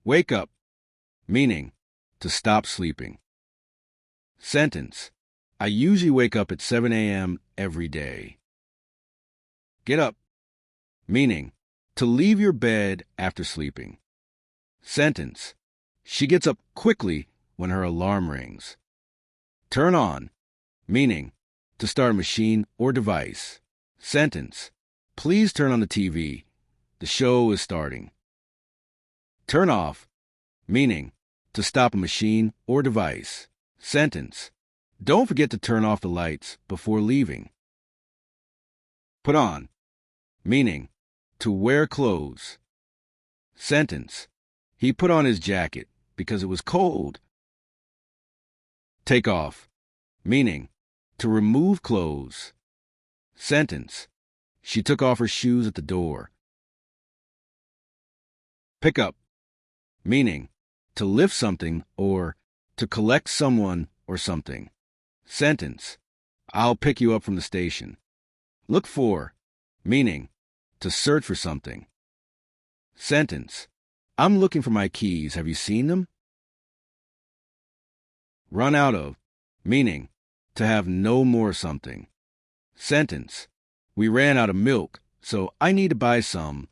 Wake up, meaning to stop sleeping. Sentence. I usually wake up at 7 a.m. every day. Get up, meaning to leave your bed after sleeping. Sentence. She gets up quickly when her alarm rings. Turn on, meaning to start a machine or device. Sentence. Please turn on the TV. The show is starting. Turn off, meaning to stop a machine or device. Sentence. Don't forget to turn off the lights before leaving. Put on, meaning to wear clothes. Sentence. He put on his jacket because it was cold. Take off, meaning to remove clothes. Sentence. She took off her shoes at the door. Pick up, meaning to lift something or to collect someone or something. Sentence. I'll pick you up from the station. Look for, meaning to search for something. Sentence. I'm looking for my keys. Have you seen them? Run out of, meaning to have no more something. Sentence. We ran out of milk, so I need to buy some.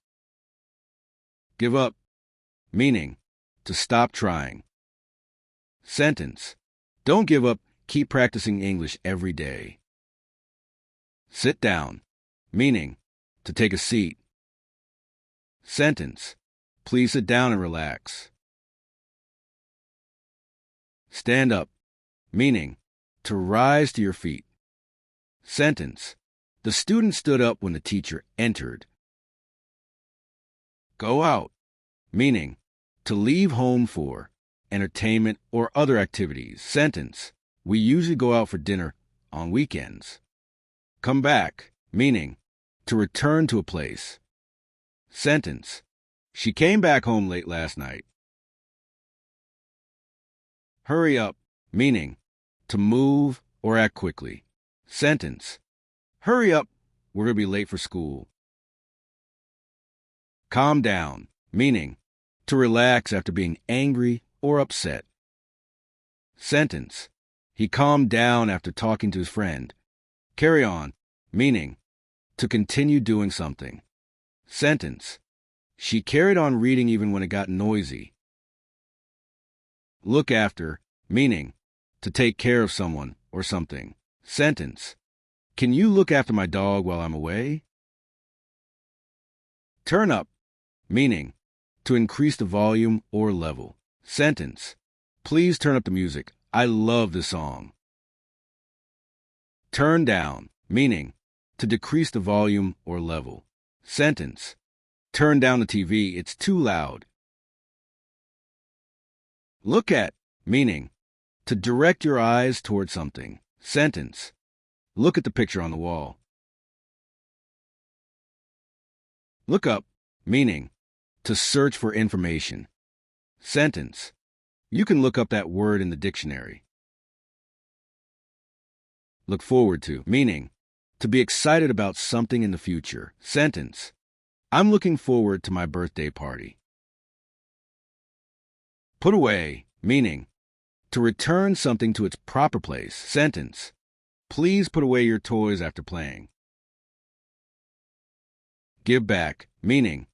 Give up, meaning to stop trying. Sentence. Don't give up. Keep practicing English every day. Sit down, meaning to take a seat. Sentence. Please sit down and relax. Stand up, meaning to rise to your feet. Sentence. The student stood up when the teacher entered. Go out, meaning to leave home for entertainment or other activities. Sentence. We usually go out for dinner on weekends. Come back, meaning to return to a place. Sentence. She came back home late last night. Hurry up, meaning to move or act quickly. Sentence. Hurry up, we're going to be late for school. Calm down, meaning to relax after being angry or upset. Sentence. He calmed down after talking to his friend. Carry on, meaning to continue doing something. Sentence. She carried on reading even when it got noisy. Look after, meaning to take care of someone or something. Sentence. Can you look after my dog while I'm away? Turn up, meaning to increase the volume or level. Sentence. Please turn up the music. I love this song. Turn down, meaning to decrease the volume or level. Sentence. Turn down the TV, it's too loud. Look at, meaning to direct your eyes toward something. Sentence. Look at the picture on the wall. Look up, meaning to search for information. Sentence. You can look up that word in the dictionary. Look forward to, meaning to be excited about something in the future. Sentence. I'm looking forward to my birthday party. Put away, meaning to return something to its proper place. Sentence. Please put away your toys after playing. Give back, meaning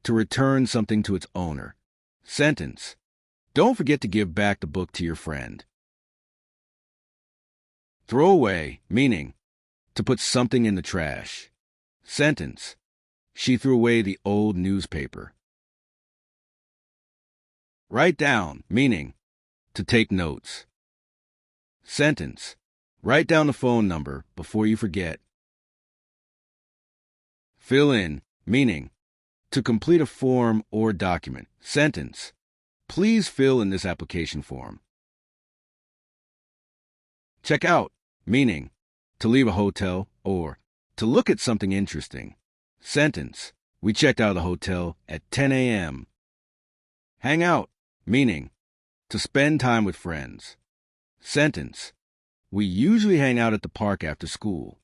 to return something to its owner. Sentence. Don't forget to give back the book to your friend. Throw away, meaning to put something in the trash. Sentence. She threw away the old newspaper. Write down, meaning to take notes. Sentence. Write down the phone number before you forget. Fill in, meaning to complete a form or document. Sentence. Please fill in this application form. Check out, meaning to leave a hotel or to look at something interesting. Sentence. We checked out of the hotel at 10 a.m. Hang out, meaning to spend time with friends. Sentence. We usually hang out at the park after school.